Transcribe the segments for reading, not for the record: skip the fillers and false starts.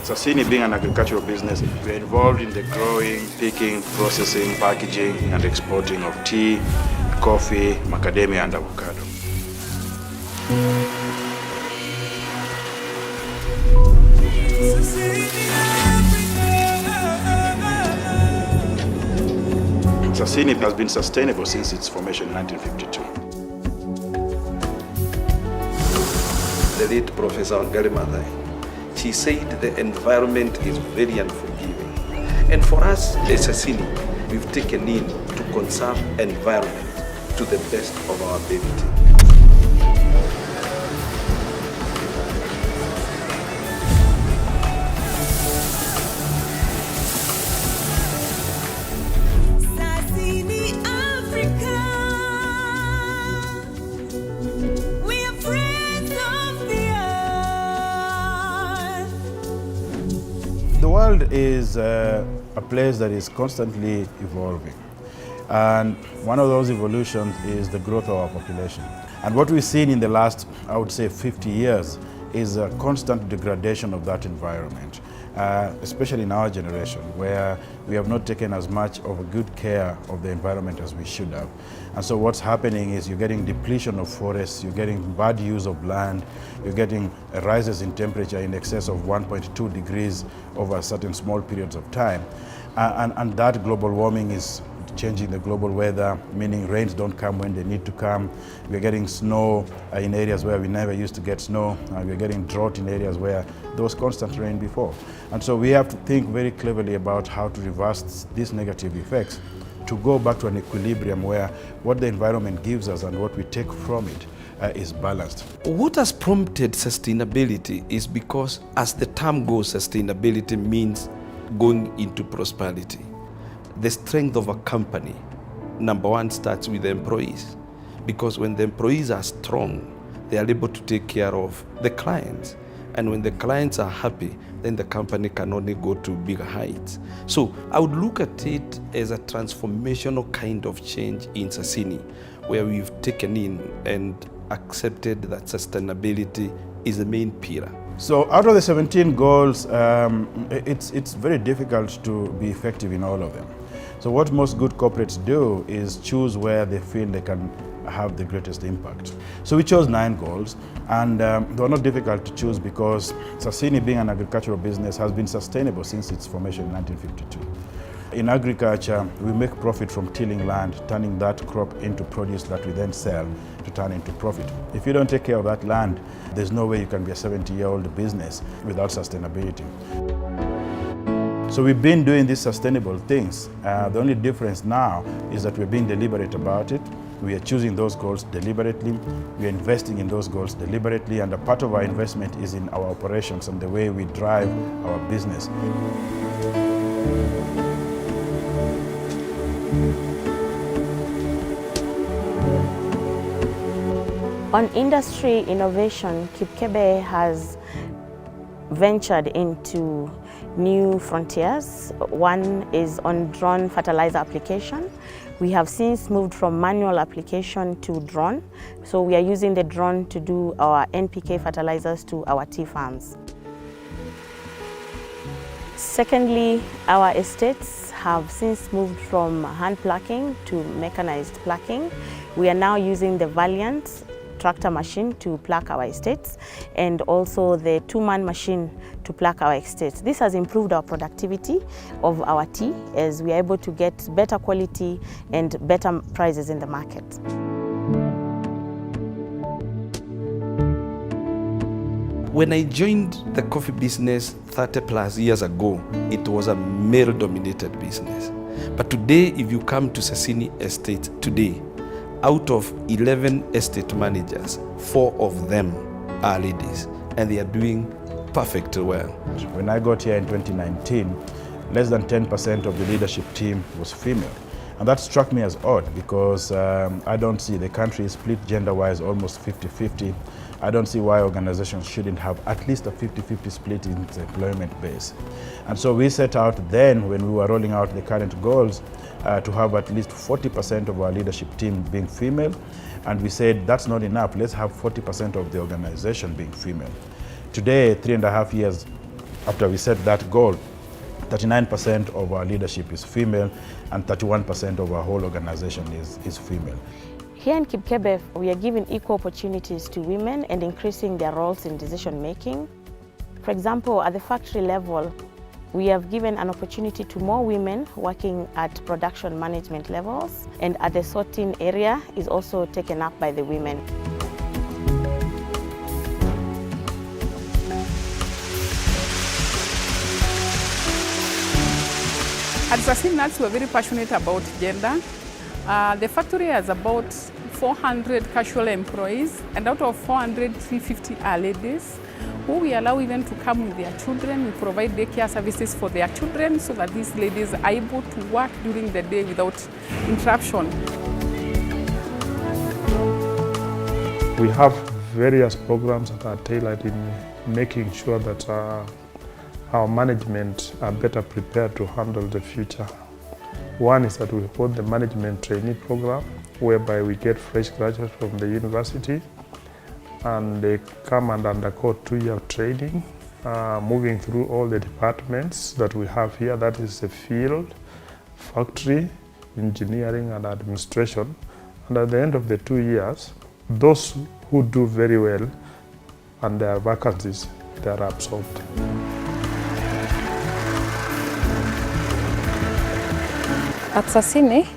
Sasini being an agricultural business, we're involved in the growing, picking, processing, packaging, and exporting of tea, coffee, macadamia, and avocado. Sasini has been sustainable since its formation in 1952. The late Professor Garimadai, she said the environment is very unforgiving. And for us, as Sasini, we've taken in to conserve environment to the best of our ability. The world is a place that is constantly evolving, and one of those evolutions is the growth of our population. And what we've seen in the last, I would say, 50 years is a constant degradation of that environment, especially in our generation, where we have not taken as much of a good care of the environment as we should have. And so what's happening is you're getting depletion of forests, you're getting bad use of land, you're getting rises in temperature in excess of 1.2 degrees over certain small periods of time. And that global warming is changing the global weather, meaning rains don't come when they need to come. We're getting snow in areas where we never used to get snow. We're getting drought in areas where there was constant rain before. And so we have to think very cleverly about how to reverse these negative effects to go back to an equilibrium where what the environment gives us and what we take from it is balanced. What has prompted sustainability is because as the term goes, sustainability means going into prosperity. The strength of a company, number one, starts with the employees. Because when the employees are strong, they are able to take care of the clients. And when the clients are happy, then the company can only go to bigger heights. So I would look at it as a transformational kind of change in Sasini, where we've taken in and accepted that sustainability is the main pillar. So out of the 17 goals, it's very difficult to be effective in all of them. So what most good corporates do is choose where they feel they can have the greatest impact. So we chose 9 goals, and they were not difficult to choose because Sasini, being an agricultural business, has been sustainable since its formation in 1952. In agriculture, we make profit from tilling land, turning that crop into produce that we then sell to turn into profit. If you don't take care of that land, there's no way you can be a 70-year-old business without sustainability. So we've been doing these sustainable things. The only difference now is that we're being deliberate about it. We are choosing those goals deliberately. We are investing in those goals deliberately, and a part of our investment is in our operations and the way we drive our business. On industry innovation, Kipkebe has ventured into new frontiers. One is on drone fertilizer application. We have since moved from manual application to drone. So we are using the drone to do our NPK fertilizers to our tea farms. Secondly, our estates have since moved from hand plucking to mechanized plucking. We are now using the Valiant tractor machine to pluck our estates, and also the 2-man machine to pluck our estates. This has improved our productivity of our tea, as we are able to get better quality and better prices in the market. When I joined the coffee business 30 plus years ago, it was a male-dominated business. But today, if you come to Sasini Estate today, out of 11 estate managers, 4 of them are ladies, and they are doing perfectly well. When I got here in 2019, less than 10% of the leadership team was female. And that struck me as odd because I don't see the country is split gender-wise almost 50-50. I don't see why organizations shouldn't have at least a 50-50 split in its employment base. And so we set out then, when we were rolling out the current goals, to have at least 40% of our leadership team being female. And we said, that's not enough, let's have 40% of the organization being female. Today, 3.5 years after we set that goal, 39% of our leadership is female and 31% of our whole organization is female. Here in Kipkebe, we are giving equal opportunities to women and increasing their roles in decision making. For example, at the factory level, we have given an opportunity to more women working at production management levels, and at the sorting area is also taken up by the women. At Sasini, we're very passionate about gender. The factory has about 400 casual employees, and out of 400, 350 are ladies, who we allow even to come with their children. We provide daycare services for their children so that these ladies are able to work during the day without interruption. We have various programs that are tailored in making sure that our management are better prepared to handle the future. One is that we hold the management trainee program, whereby we get fresh graduates from the university and they come and undergo 2-year training, moving through all the departments that we have here, that is the field, factory, engineering and administration. And at the end of the 2 years, those who do very well and there are vacancies, they are absorbed. At Sasini,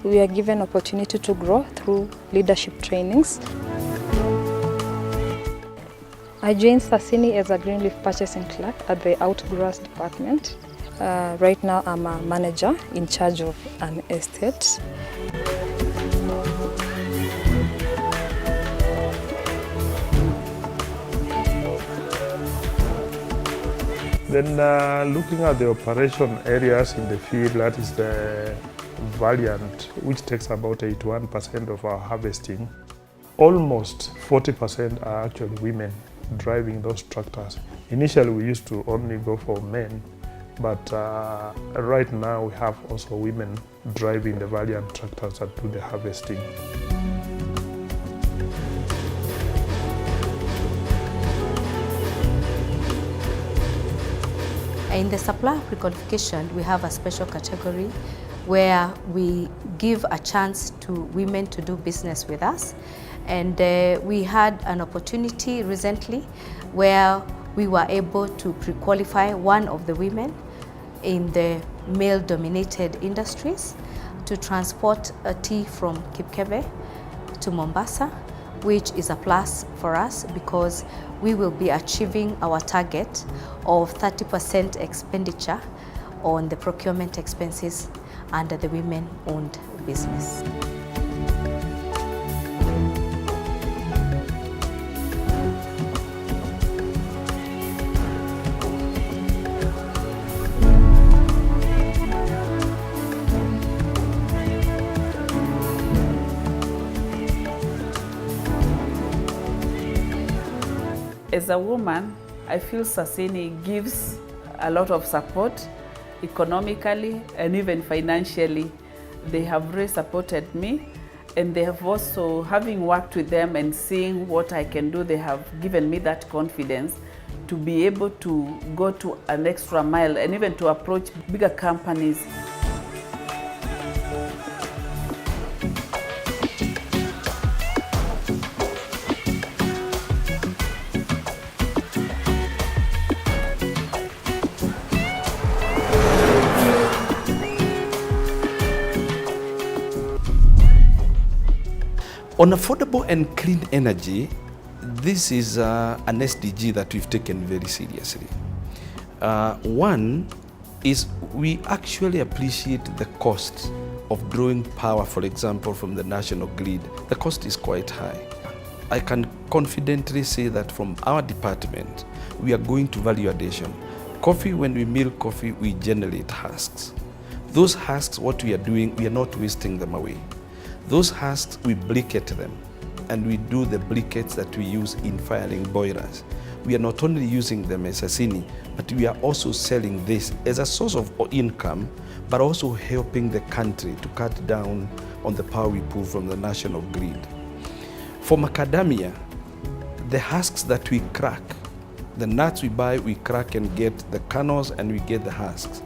we are given opportunity to grow through leadership trainings. I joined Sasini as a green leaf purchasing clerk at the outgrowers department. Right now I'm a manager in charge of an estate. Then looking at the operation areas in the field, that is the Valiant, which takes about 81% of our harvesting. Almost 40% are actually women driving those tractors. Initially we used to only go for men, but right now we have also women driving the Valiant tractors that do the harvesting. In the supplier pre-qualification, we have a special category where we give a chance to women to do business with us. And we had an opportunity recently where we were able to pre-qualify one of the women in the male-dominated industries to transport a tea from Kipkebe to Mombasa, which is a plus for us because we will be achieving our target of 30% expenditure on the procurement expenses under the women-owned business. As a woman, I feel Sasini gives a lot of support economically and even financially. They have really supported me, and they have also, having worked with them and seeing what I can do, they have given me that confidence to be able to go to an extra mile and even to approach bigger companies. On affordable and clean energy, this is an SDG that we've taken very seriously. One is we actually appreciate the cost of drawing power, for example, from the national grid. The cost is quite high. I can confidently say that from our department, we are going to value addition. Coffee, when we mill coffee, we generate husks. Those husks, what we are doing, we are not wasting them away. Those husks, we briquette them, and we do the briquettes that we use in firing boilers. We are not only using them as Sasini, but we are also selling this as a source of income, but also helping the country to cut down on the power we pull from the national grid. For macadamia, the husks that we crack The nuts we buy, we crack and get the kernels and we get the husks.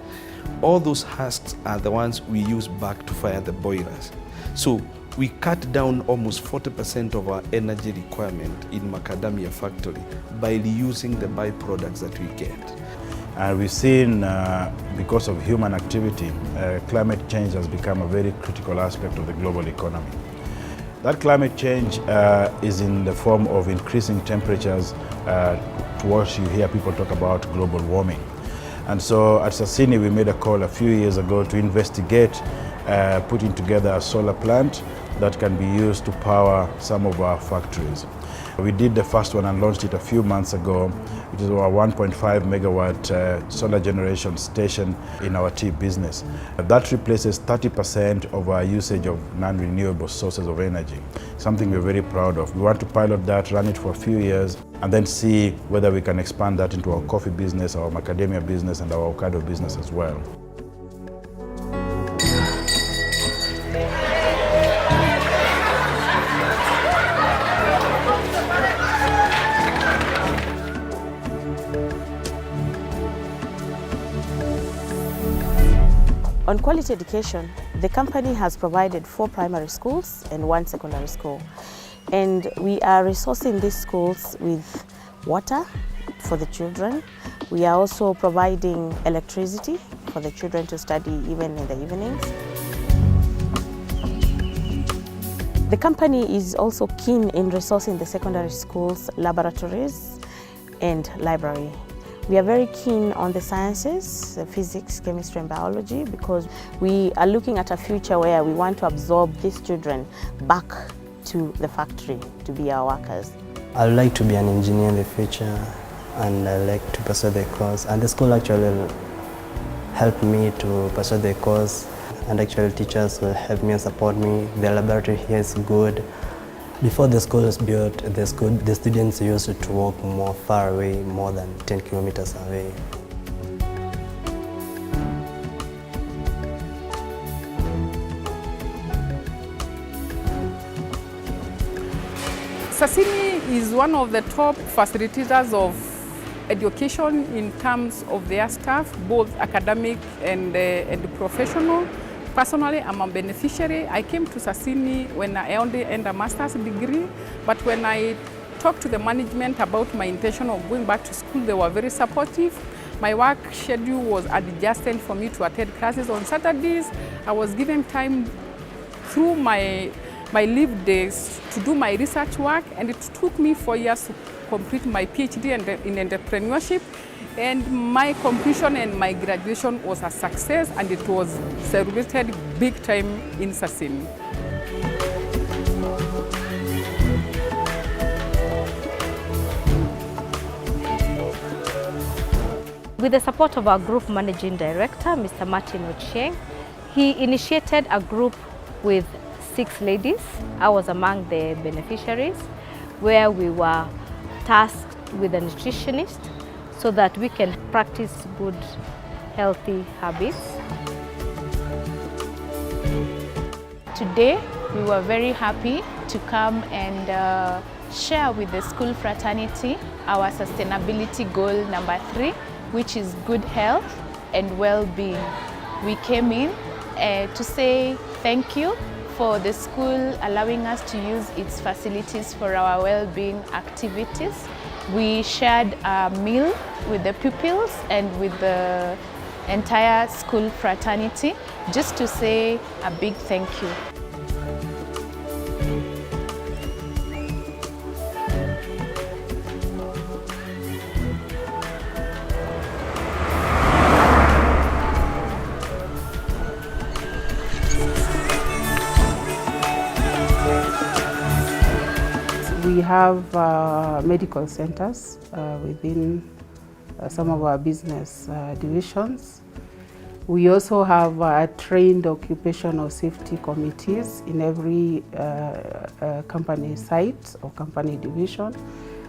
All those husks are the ones we use back to fire the boilers. So we cut down almost 40% of our energy requirement in macadamia factory by reusing the byproducts that we get. And we've seen, because of human activity, climate change has become a very critical aspect of the global economy. That climate change is in the form of increasing temperatures, to what you hear people talk about global warming. And so at Sasini, we made a call a few years ago to investigate putting together a solar plant that can be used to power some of our factories. We did the first one and launched it a few months ago, which is our 1.5 megawatt solar generation station in our tea business. That replaces 30% of our usage of non-renewable sources of energy, something we're very proud of. We want to pilot that, run it for a few years, and then see whether we can expand that into our coffee business, our macadamia business, and our avocado business as well. On quality education, the company has provided 4 primary schools and 1 secondary school. And we are resourcing these schools with water for the children. We are also providing electricity for the children to study even in the evenings. The company is also keen in resourcing the secondary schools, laboratories, and library. We are very keen on the sciences, physics, chemistry, and biology, because we are looking at a future where we want to absorb these children back to the factory to be our workers. I would like to be an engineer in the future, and I like to pursue the course. And the school actually helped me to pursue the course, and actually teachers will help me and support me. The laboratory here is good. Before the school was built, the students used to walk more far away, more than 10 kilometers away. Sasini is one of the top facilitators of education in terms of their staff, both academic and professional. Personally, I'm a beneficiary. I came to Sasini when I only earned a master's degree, but when I talked to the management about my intention of going back to school, they were very supportive. My work schedule was adjusted for me to attend classes on Saturdays. I was given time through my leave days to do my research work, and it took me 4 years to complete my PhD in entrepreneurship. And my completion and my graduation was a success, and it was celebrated big time in Sasini. With the support of our group managing director, Mr. Martin Ochieng, he initiated a group with 6 ladies. I was among the beneficiaries, where we were tasked with a nutritionist so that we can practice good, healthy habits. Today, we were very happy to come and share with the school fraternity our sustainability goal number 3, which is good health and well-being. We came in to say thank you for the school allowing us to use its facilities for our well-being activities. We shared a meal with the pupils and with the entire school fraternity just to say a big thank you. We have medical centers within some of our business divisions. We also have trained occupational safety committees in every company site or company division.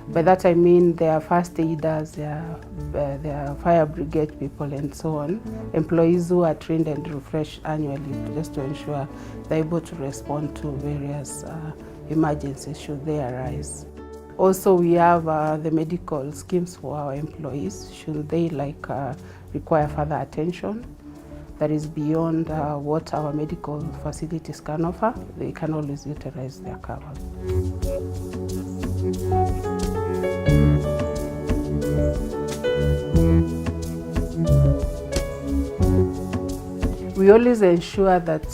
By that I mean there are first aiders, there are fire brigade people and so on. Employees who are trained and refreshed annually just to ensure they're able to respond to various emergencies should they arise. Also, we have the medical schemes for our employees, should they require further attention that is beyond what our medical facilities can offer. They can always utilize their cover. We always ensure that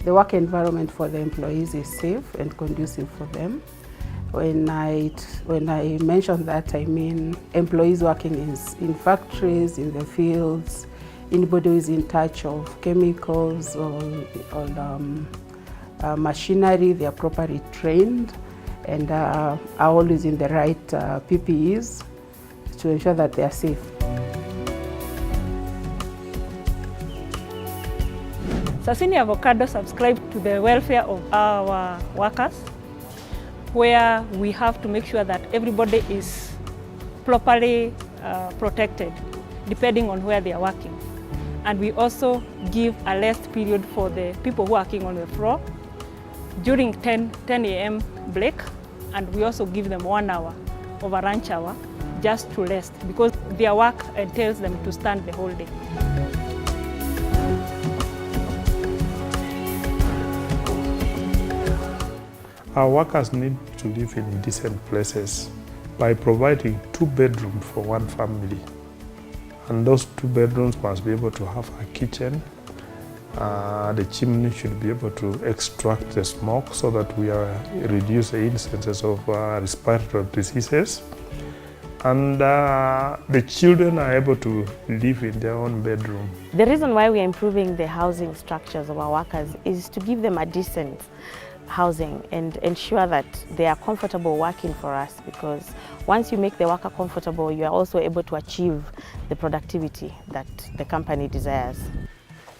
the work environment for the employees is safe and conducive for them. When I mention that, I mean employees working in factories, in the fields, anybody who is in touch of chemicals or machinery, they are properly trained and are always in the right PPEs to ensure that they are safe. Sasini Avocado subscribes to the welfare of our workers, where we have to make sure that everybody is properly protected, depending on where they are working. And we also give a rest period for the people who are working on the floor during 10 a.m. break, and we also give them 1 hour of a lunch hour just to rest, because their work entails them to stand the whole day. Our workers need to live in decent places by providing 2 bedrooms for one family. And those 2 bedrooms must be able to have a kitchen. The chimney should be able to extract the smoke so that we reduce the incidences of respiratory diseases. And the children are able to live in their own bedroom. The reason why we are improving the housing structures of our workers is to give them a decent housing and ensure that they are comfortable working for us, because once you make the worker comfortable, you are also able to achieve the productivity that the company desires.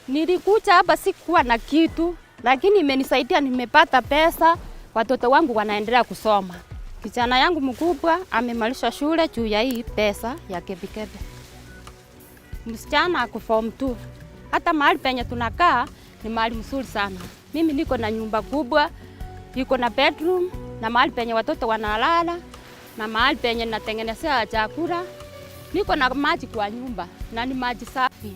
Nilikuja hapa sikuwa na kitu, lakini imenisaidia, nimepata pesa, watoto wangu wanaendelea kusoma. Kijana yangu mkubwa amemaliza shule juu ya hii pesa ya kebikebe. Msichana ako form 2. Hata mahali penye tunakaa ni mahali mzuri sana. Mimi niko na nyumba kubwa, iko na bedroom, na mahali penye watoto wanalala, na mahali penye natengenezea chakula. Niko na maji kwa nyumba, na ni maji safi.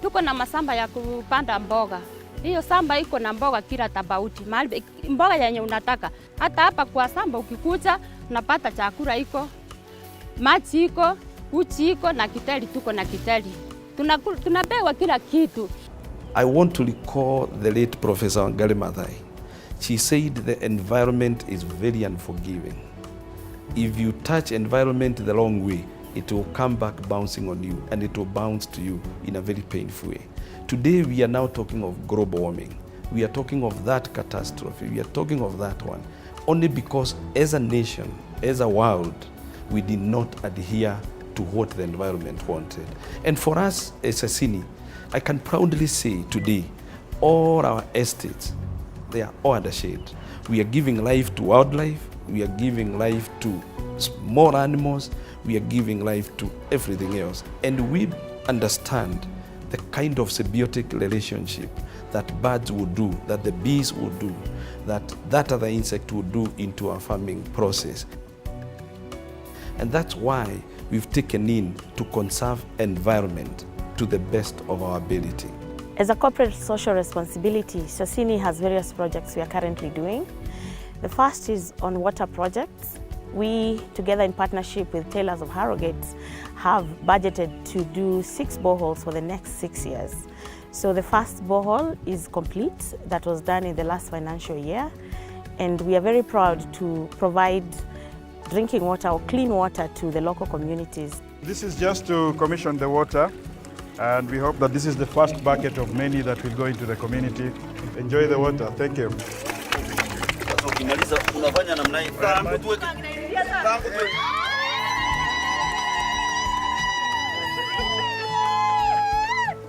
Tuko na masamba ya kupanda mboga. Hiyo samba iko na mboga kila tofauti, mahali mboga yenye unataka. Hata hapa kwa samba ukikuja unapata chakula iko, maji iko, uchi iko, na kiteli tuko na kiteli. Tunapewa kila kitu. I want to recall the late Professor Wangari Maathai. She said the environment is very unforgiving. If you touch environment the wrong way, it will come back bouncing on you, and it will bounce to you in a very painful way. Today we are now talking of global warming. We are talking of that catastrophe. We are talking of that one. Only because as a nation, as a world, we did not adhere to what the environment wanted. And for us as Sasini, I can proudly say today, all our estates, they are all under shade. We are giving life to wildlife, we are giving life to small animals, we are giving life to everything else. And we understand the kind of symbiotic relationship that birds would do, that the bees would do, that other insect would do into our farming process. And that's why we've taken in to conserve environment to the best of our ability. As a corporate social responsibility, Sasini has various projects we are currently doing. The first is on water projects. We, together in partnership with Tailors of Harrogate, have budgeted to do 6 boreholes for the next 6 years. So the first borehole is complete. That was done in the last financial year. And we are very proud to provide drinking water or clean water to the local communities. This is just to commission the water, and we hope that this is the first bucket of many that will go into the community. Enjoy the water. Thank you.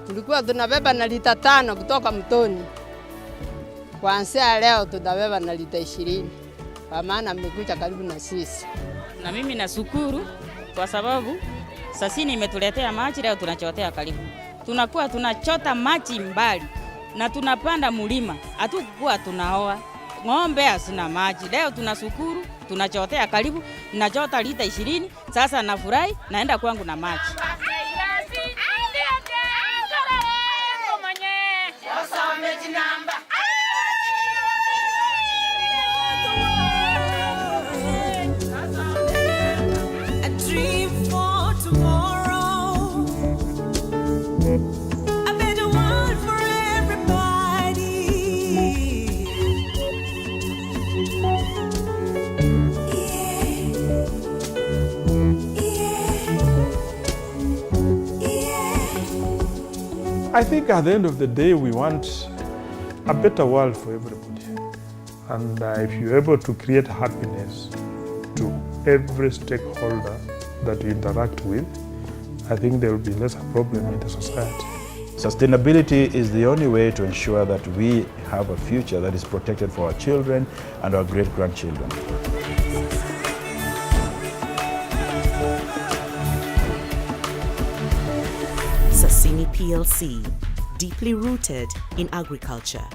Tulikuwa tunabeba na lita 5 kutoka mtoni. Kuanzia leo tutabeba na lita 20. Kwa maana mmekuja karibu na sisi. Na mimi nashukuru kwa sababu Sasini imetuletea maji, leo tunachotea karibu. Tunakuwa tunachota maji mbali na tunapanda mlima. Hatukuwa tunaoa. ng'ombe hasina maji. Leo tunashukuru, tunachotea karibu, nachota lita 20, sasa nafurahi, naenda kwangu na maji. I think at the end of the day, we want a better world for everybody. And if you're able to create happiness to every stakeholder that you interact with, I think there will be less a problem in the society. Sustainability is the only way to ensure that we have a future that is protected for our children and our great-grandchildren. Sasini PLC, deeply rooted in agriculture.